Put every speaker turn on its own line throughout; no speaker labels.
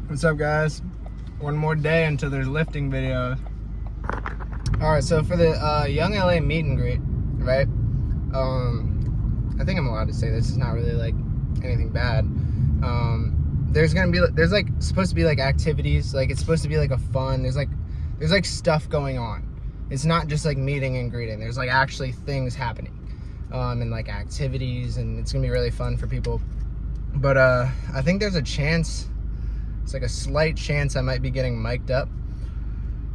What's up, guys? One more day until there's lifting videos. Alright, so for the Young LA meet and greet, right? I think I'm allowed to say this. It's not really like anything bad. There's like supposed to be like activities, like it's supposed to be like a fun. There's like stuff going on. It's not just like meeting and greeting. There's like actually things happening, and like activities, and it's gonna be really fun for people. But I think there's a chance. It's like a slight chance I might be getting mic'd up,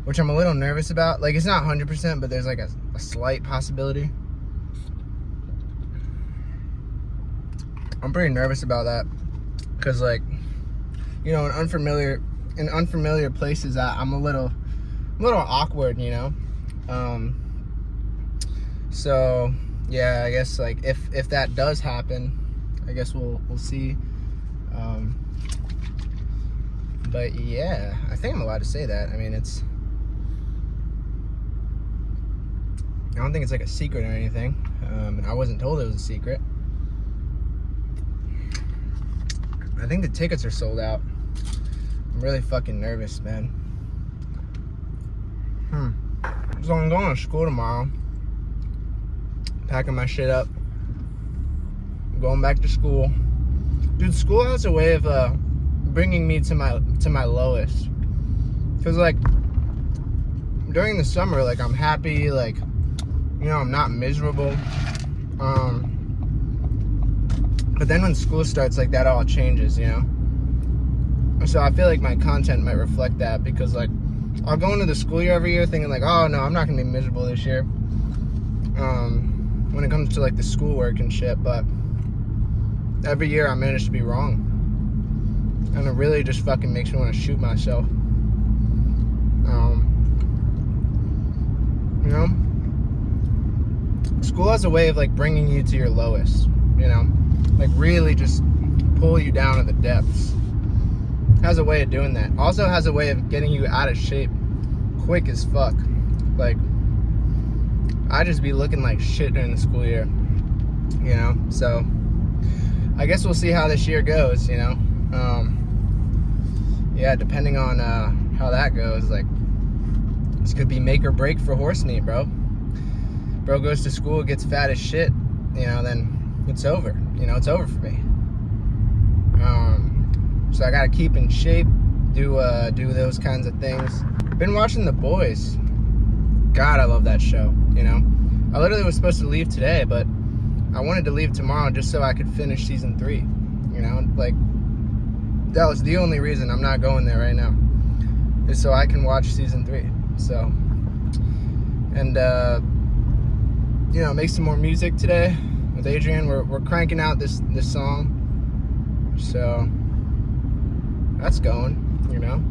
which I'm a little nervous about. Like, it's not 100%, but there's like a slight possibility. I'm pretty nervous about that because, like, you know, in unfamiliar places, I'm a little awkward, you know. So yeah, I guess like if that does happen, I guess we'll see. But yeah, I think I'm allowed to say that. I mean, I don't think it's like a secret or anything. And I wasn't told it was a secret. I think the tickets are sold out. I'm really fucking nervous, man. So I'm going to school tomorrow. Packing my shit up. Going back to school. Dude, school has a way of bringing me to my lowest, because like during the summer, like I'm happy, like, you know, I'm not miserable, but then when school starts, like that all changes, you know. So I feel like my content might reflect that, because like I'll go into the school year every year thinking like, oh no, I'm not gonna be miserable this year, when it comes to like the schoolwork and shit, but every year I manage to be wrong. And it really just fucking makes me want to shoot myself. You know? School has a way of like bringing you to your lowest, you know? Like really just pull you down to the depths. Has a way of doing that. Also has a way of getting you out of shape quick as fuck. Like, I just be looking like shit during the school year, you know? So I guess we'll see how this year goes, you know? Yeah, depending on how that goes, like, this could be make or break for Horsemeet, bro. Bro goes to school, gets fat as shit, you know, then it's over. You know, it's over for me. So I gotta keep in shape, do those kinds of things. Been watching The Boys. God, I love that show, you know. I literally was supposed to leave today, but I wanted to leave tomorrow just so I could finish season 3, you know, like, that was the only reason I'm not going there right now, is so I can watch season 3. So, and you know, make some more music today with Adrian. We're cranking out this song, so that's going, you know.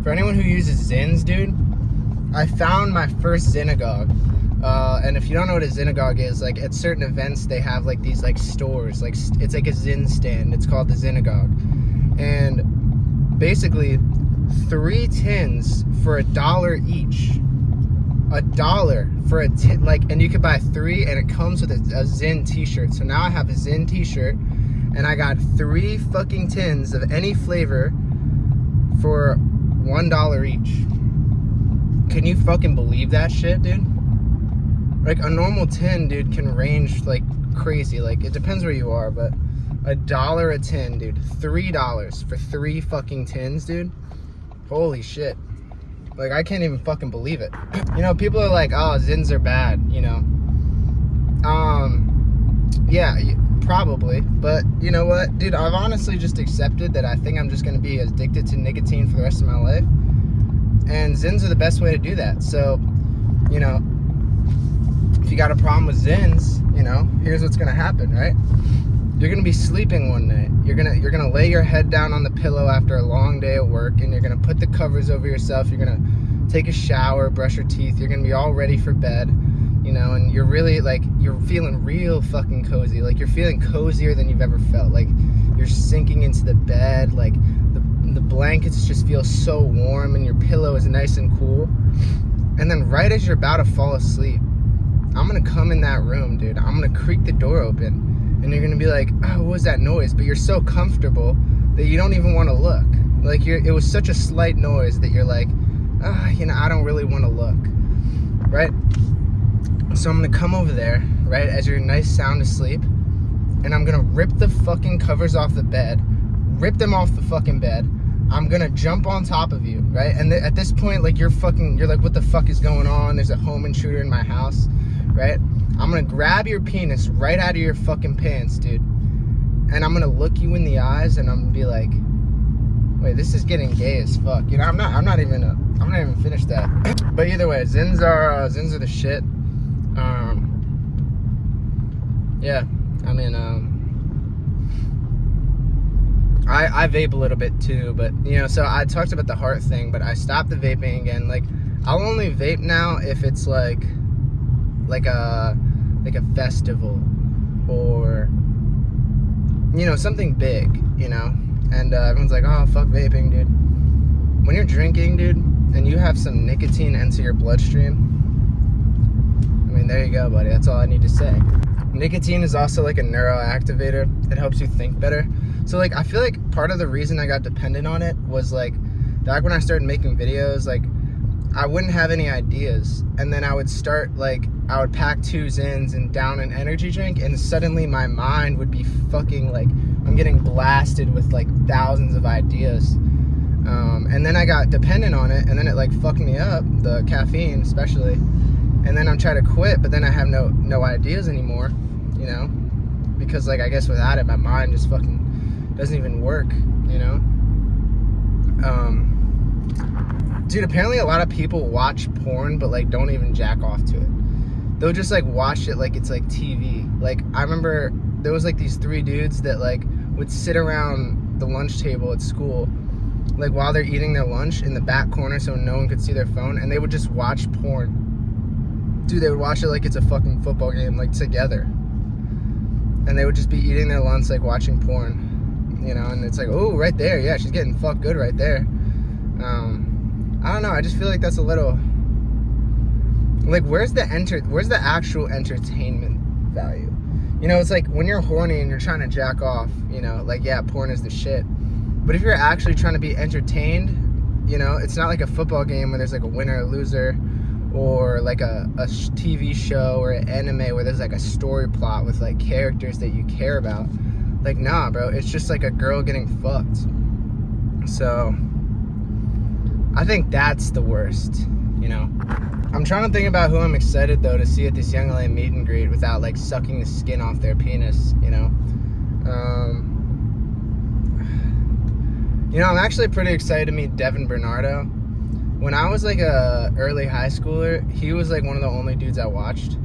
For anyone who uses Zins, dude, I found my first synagogue. And if you don't know what a synagogue is, like at certain events they have like these like stores, like it's like a Zin stand. It's called the synagogue. And basically 3 tins for $1 each. $1 for a tin, like, and you could buy 3 and it comes with a Zin t-shirt. So now I have a Zin t-shirt and I got 3 fucking tins of any flavor for $1 each. Can you fucking believe that shit, dude? Like a normal tin, dude, can range like crazy. Like, it depends where you are, but $1 a tin, dude. $3 for 3 fucking tins, dude. Holy shit. Like, I can't even fucking believe it. You know, people are like, oh, Zins are bad, you know. Yeah, probably. But you know what, dude? I've honestly just accepted that I think I'm just gonna be addicted to nicotine for the rest of my life. And Zins are the best way to do that. So, you know, if you got a problem with Zins, you know, here's what's gonna happen, right? You're gonna be sleeping one night. You're gonna lay your head down on the pillow after a long day at work, and you're gonna put the covers over yourself. You're gonna take a shower, brush your teeth. You're gonna be all ready for bed, you know, and you're really like, you're feeling real fucking cozy. Like, you're feeling cozier than you've ever felt. Like, you're sinking into the bed. Like, the blankets just feel so warm, and your pillow is nice and cool. And then right as you're about to fall asleep, I'm gonna come in that room, dude. I'm gonna creak the door open. And you're gonna be like, oh, what was that noise? But you're so comfortable that you don't even want to look. Like, it was such a slight noise that you're like, you know, I don't really want to look, right? So I'm gonna come over there, right, as you're nice sound asleep, and I'm gonna rip the fucking covers off the bed, rip them off the fucking bed. I'm gonna jump on top of you, right? And at this point, like, you're like, what the fuck is going on? There's a home intruder in my house, right? I'm gonna grab your penis right out of your fucking pants, dude. And I'm gonna look you in the eyes, and I'm gonna be like, wait, this is getting gay as fuck. You know, I'm not even finished that. But either way, Zins are the shit. Yeah, I mean, I vape a little bit too, but, you know, so I talked about the heart thing, but I stopped the vaping again. Like, I'll only vape now if it's like a festival or, you know, something big, you know. And everyone's like, oh, fuck vaping, dude. When you're drinking, dude, and you have some nicotine enter your bloodstream, I mean, there you go, buddy. That's all I need to say. Nicotine is also like a neuroactivator. It helps you think better. So, like, I feel like part of the reason I got dependent on it was, like, back when I started making videos, like, I wouldn't have any ideas. And then I would start, like, I would pack 2 Zins and down an energy drink, and suddenly my mind would be fucking, like, I'm getting blasted with, like, thousands of ideas. And then I got dependent on it, and then it, like, fucked me up, the caffeine especially. And then I'm trying to quit, but then I have no ideas anymore, you know? Because, like, I guess without it, my mind just fucking doesn't even work, you know? Dude, apparently a lot of people watch porn, but, like, don't even jack off to it. They'll just, like, watch it like it's, like, TV. Like, I remember there was, like, these 3 dudes that, like, would sit around the lunch table at school, like, while they're eating their lunch in the back corner so no one could see their phone, and they would just watch porn. Dude, they would watch it like it's a fucking football game, like, together. And they would just be eating their lunch, like, watching porn, you know? And it's like, oh, right there, yeah, she's getting fucked good right there. I don't know, I just feel like that's a little, like, where's the actual entertainment value? You know, it's like when you're horny and you're trying to jack off, you know, like, yeah, porn is the shit. But if you're actually trying to be entertained, you know, it's not like a football game where there's, like, a winner or loser, or like a TV show or an anime where there's, like, a story plot with, like, characters that you care about. Like, nah, bro, it's just like a girl getting fucked. So I think that's the worst, you know? I'm trying to think about who I'm excited, though, to see at this Young LA meet and greet without, like, sucking the skin off their penis, you know? You know, I'm actually pretty excited to meet Devin Bernardo. When I was, like, a early high schooler, he was, like, one of the only dudes I watched,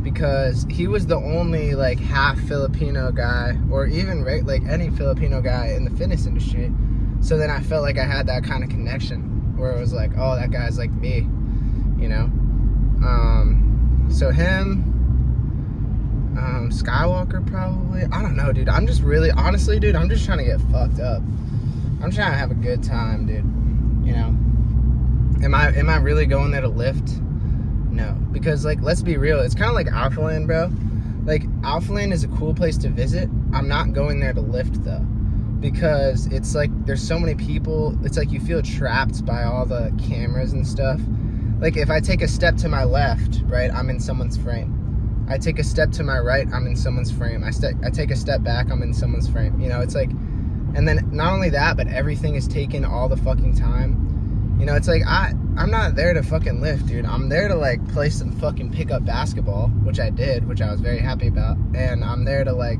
because he was the only, like, half Filipino guy, or even, right, like, any Filipino guy in the fitness industry. So then I felt like I had that kind of connection where it was like, oh, that guy's like me, you know? So him, Skywalker probably, I don't know, dude. I'm just really, honestly, dude, I'm just trying to get fucked up. I'm trying to have a good time, dude, you know? Am I really going there to lift? No, because, like, let's be real, it's kind of like Alphaland, bro. Like, Alphaland is a cool place to visit. I'm not going there to lift, though, because it's like there's so many people. It's like you feel trapped by all the cameras and stuff. Like, if I take a step to my left, right, I'm in someone's frame. I take a step to my right, I'm in someone's frame. I take a step back, I'm in someone's frame. You know, it's like, and then not only that, but everything is taken all the fucking time. You know, it's like, I'm not there to fucking lift, dude. I'm there to, like, play some fucking pickup basketball, which I did, which I was very happy about. And I'm there to, like,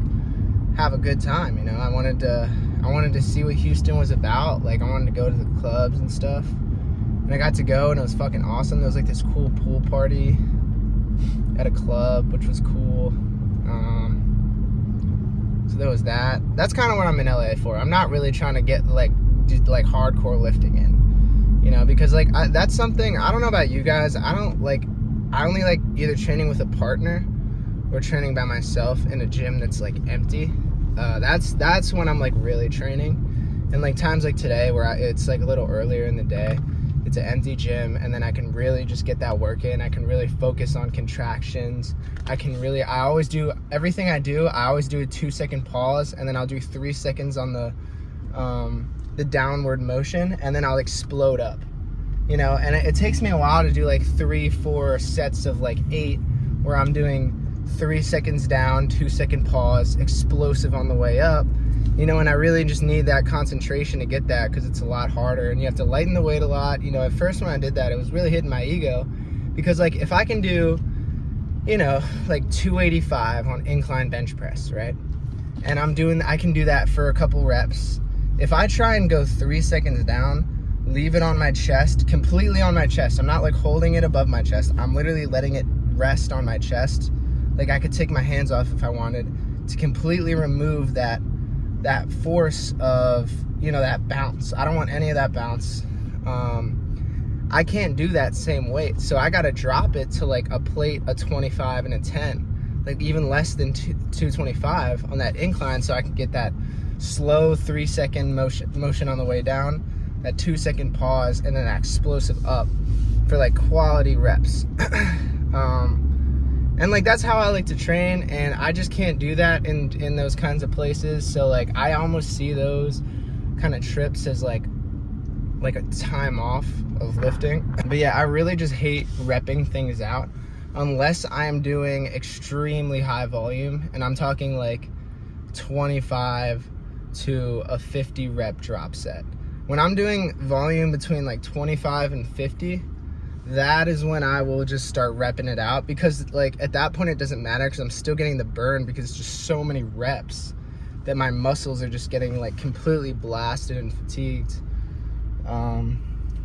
have a good time, you know? I wanted to see what Houston was about. Like, I wanted to go to the clubs and stuff. And I got to go, and it was fucking awesome. There was, like, this cool pool party at a club, which was cool. So there was that. That's kind of what I'm in LA for. I'm not really trying to get, like, do, like, hardcore lifting in, you know, because, like, that's something, I don't know about you guys. I only like either training with a partner or training by myself in a gym that's, like, empty. That's when I'm, like, really training. And, like, times like today where it's, like, a little earlier in the day, it's an empty gym, and then I can really just get that work in. I can really focus on contractions. I always do, everything I do, I always do a 2-second pause, and then I'll do 3 seconds on the the downward motion, and then I'll explode up, you know. And it takes me a while to do like 3-4 sets of like 8 where I'm doing 3 seconds down, 2-second pause, explosive on the way up, you know. And I really just need that concentration to get that, because it's a lot harder and you have to lighten the weight a lot, you know. At first when I did that, it was really hitting my ego, because like if I can do, you know, like 285 on incline bench press, right, and I can do that for a couple reps. If I try and go 3 seconds down, leave it on my chest, completely on my chest, I'm not like holding it above my chest, I'm literally letting it rest on my chest. Like I could take my hands off if I wanted, to completely remove that force of, you know, that bounce. I don't want any of that bounce. I can't do that same weight, so I gotta drop it to like a plate, a 25 and a 10, like even less than 225 on that incline, so I can get that slow 3-second motion on the way down, that 2-second pause, and then that explosive up for like quality reps. And like that's how I like to train, and I just can't do that in those kinds of places. So like I almost see those kind of trips as like a time off of lifting. But yeah, I really just hate repping things out unless I'm doing extremely high volume, and I'm talking like 25 to a 50 rep drop set. When I'm doing volume between like 25 and 50, that is when I will just start repping it out, because like at that point it doesn't matter, because I'm still getting the burn, because it's just so many reps that my muscles are just getting like completely blasted and fatigued.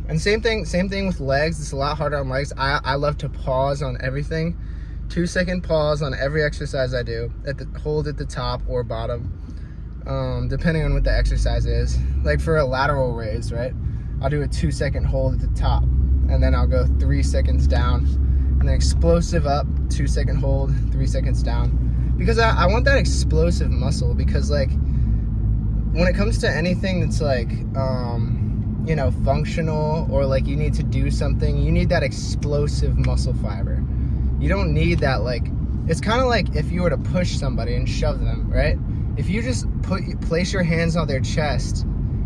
And same thing with legs. It's a lot harder on legs. I love to pause on everything. 2-second pause on every exercise I do, hold at the top or bottom, depending on what the exercise is. Like for a lateral raise, right, I'll do a 2-second hold at the top, and then I'll go 3 seconds down, and then explosive up, 2-second hold, 3 seconds down, because I want that explosive muscle. Because like when it comes to anything that's like you know, functional, or like you need to do something, you need that explosive muscle fiber. You don't need that, like, it's kind of like if you were to push somebody and shove them, right? If you just place your hands on their chest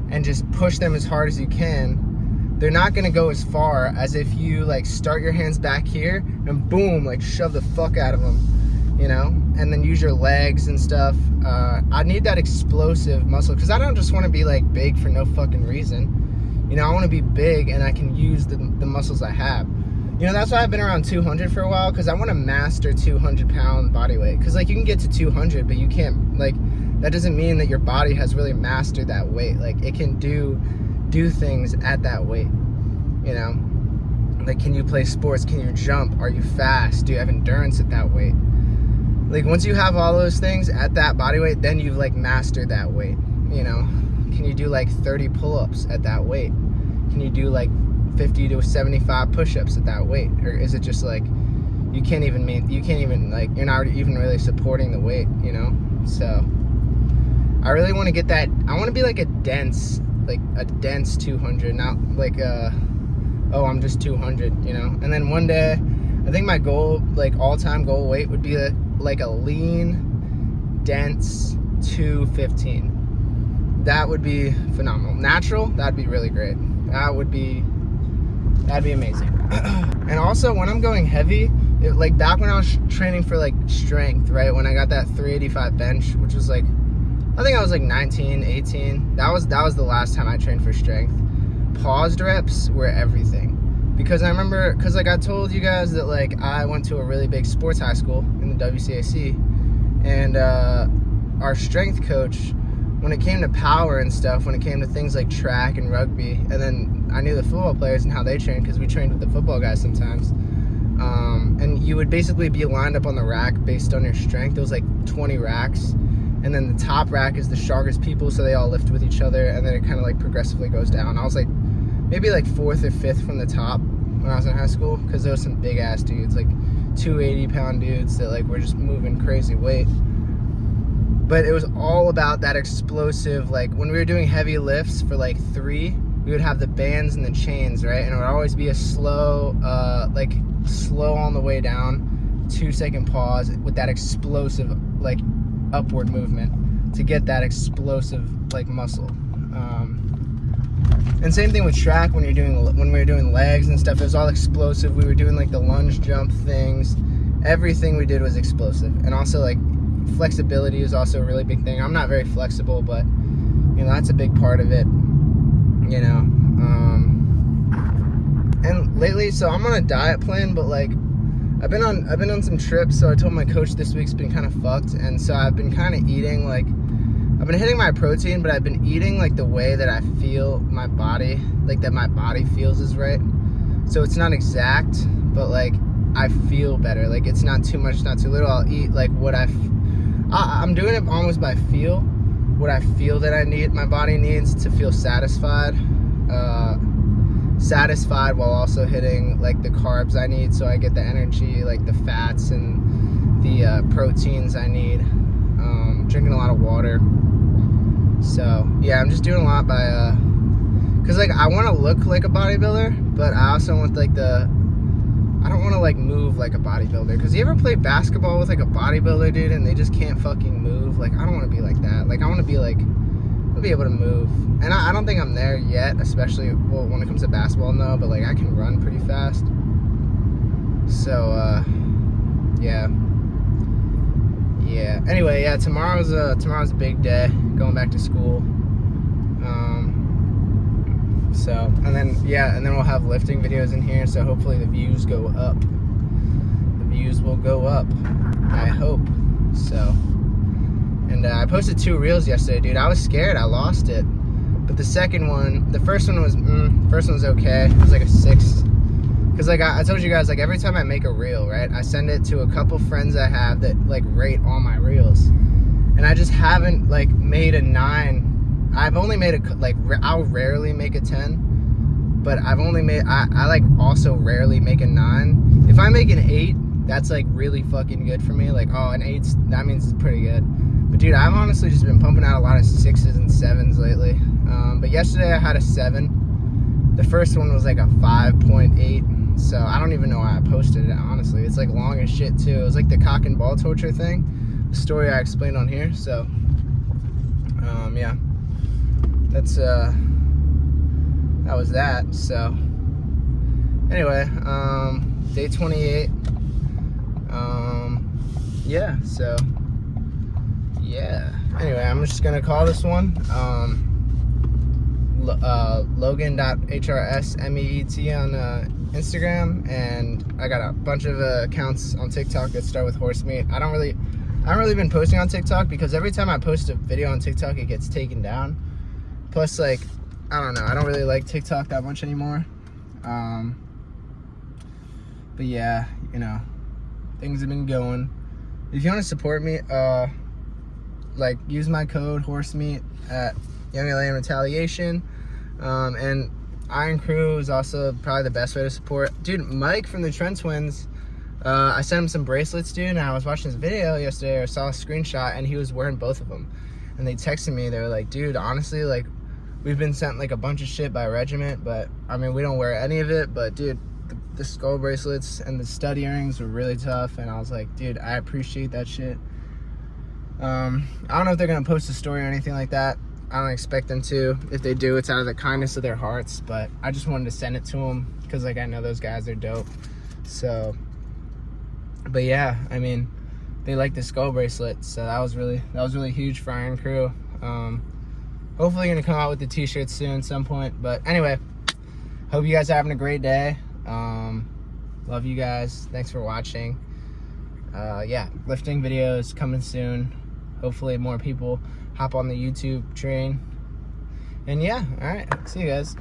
and just push them as hard as you can, they're not gonna go as far as if you like start your hands back here and boom, like shove the fuck out of them, you know? And then use your legs and stuff. I need that explosive muscle, because I don't just want to be like big for no fucking reason. You know, I want to be big and I can use the muscles I have. You know, that's why I've been around 200 for a while, because I want to master 200-pound body weight. Because like you can get to 200, but you can't, like, that doesn't mean that your body has really mastered that weight. Like it can do things at that weight, you know? Like, can you play sports? Can you jump? Are you fast? Do you have endurance at that weight? Like once you have all those things at that body weight, then you've like mastered that weight, you know? Can you do like 30 pull-ups at that weight? Can you do like 50 to 75 push-ups at that weight? Or is it just like you can't even like, you're not even really supporting the weight, you know? So I really want to get that. I want to be like a dense 200, not like oh, I'm just 200, you know? And then one day I think my goal, like all-time goal weight, would be like a lean, dense 215. That would be phenomenal. Natural, that'd be really great. That'd be amazing. And also when I'm going heavy, like back when I was training for like strength, right, when I got that 385 bench, which was like, I think I was like 19, 18. That was the last time I trained for strength. Paused reps were everything. Because I remember, because like I told you guys that like I went to a really big sports high school in the WCAC, and our strength coach, when it came to power and stuff, when it came to things like track and rugby, and then I knew the football players and how they trained, because we trained with the football guys sometimes, and you would basically be lined up on the rack based on your strength. There was like 20 racks, and then the top rack is the strongest people, so they all lift with each other, and then it kind of like progressively goes down. I was like maybe like 4th or 5th from the top when I was in high school, because there was some big ass dudes, like 280-pound dudes that like were just moving crazy weight. But it was all about that explosive, like when we were doing heavy lifts for like 3, we would have the bands and the chains, right? And it would always be a slow on the way down, 2-second pause with that explosive like upward movement to get that explosive like muscle. And same thing with track when we were doing legs and stuff. It was all explosive. We were doing like the lunge jump things. Everything we did was explosive. And also like flexibility is also a really big thing. I'm not very flexible, but you know, that's a big part of it. You know, and lately, so I'm on a diet plan, but like I've been on some trips. So I told my coach this week's been kind of fucked, and so I've been kind of eating like. I've been hitting my protein, but I've been eating like the way that I feel my body, like that my body feels is right. So it's not exact, but like I feel better. Like it's not too much, not too little. I'll eat like what I'm doing it almost by feel. What I feel that I need, my body needs to feel satisfied. Satisfied while also hitting like the carbs I need, so I get the energy, like the fats and the proteins I need. Drinking a lot of water. So yeah, I'm just doing a lot by cause like I want to look like a bodybuilder, but I also want like I don't want to like move like a bodybuilder. Cause you ever play basketball with like a bodybuilder, dude, and they just can't fucking move? Like I don't want to be like that. Like I want to be like, I'll be able to move. And I don't think I'm there yet, especially well when it comes to basketball, no. But like I can run pretty fast. So yeah. Yeah. Anyway, yeah. Tomorrow's a big day. Going back to school. So and then we'll have lifting videos in here. So hopefully the views go up. The views will go up. I hope. So. And I posted 2 reels yesterday, dude. I was scared. I lost it. But the first one was okay. It was like a 6. Because like I told you guys, like every time I make a reel, right, I send it to a couple friends I have that like rate all my reels, and I just haven't like made a 9. I've only made I'll rarely make a 10, but I've only made I like also rarely make a 9. If I make an 8, that's like really fucking good for me. Like an 8, that means it's pretty good. But dude, I've honestly just been pumping out a lot of 6s and 7s lately. But yesterday I had a 7. The first one was like a 5.8. So I don't even know why I posted it, honestly. It's like long as shit too. It was like the cock and ball torture thing, the story I explained on here. So yeah, that's that was that. So anyway, day 28. Yeah, so yeah, anyway, I'm just gonna call this one Logan.hrsmeet on Instagram, and I got a bunch of accounts on TikTok that start with Horsemeet. I haven't really been posting on TikTok because every time I post a video on TikTok, it gets taken down. Plus, like, I don't know, I don't really like TikTok that much anymore. But yeah, you know, things have been going. If you want to support me, like, use my code Horsemeet at Young Alien Retaliation, and Iron Crew is also probably the best way to support. Dude, Mike from the Trent Twins, I sent him some bracelets, dude, and I was watching his video yesterday, or saw a screenshot, and he was wearing both of them. And they texted me, they were like, dude, honestly, like, we've been sent like a bunch of shit by Regiment, but I mean, we don't wear any of it, but dude, the skull bracelets and the stud earrings were really tough, and I was like, dude, I appreciate that shit. I don't know if they're gonna post a story or anything like that. I don't expect them to. If they do, it's out of the kindness of their hearts, but I just wanted to send it to them because like I know those guys are dope. So, but yeah, I mean, they like the skull bracelet, so that was really huge for Iron Crew. Hopefully gonna come out with the t-shirts soon at some point. But anyway, hope you guys are having a great day. Love you guys. Thanks for watching. Yeah, lifting videos coming soon. Hopefully more people hop on the YouTube train. And yeah, all right, see you guys.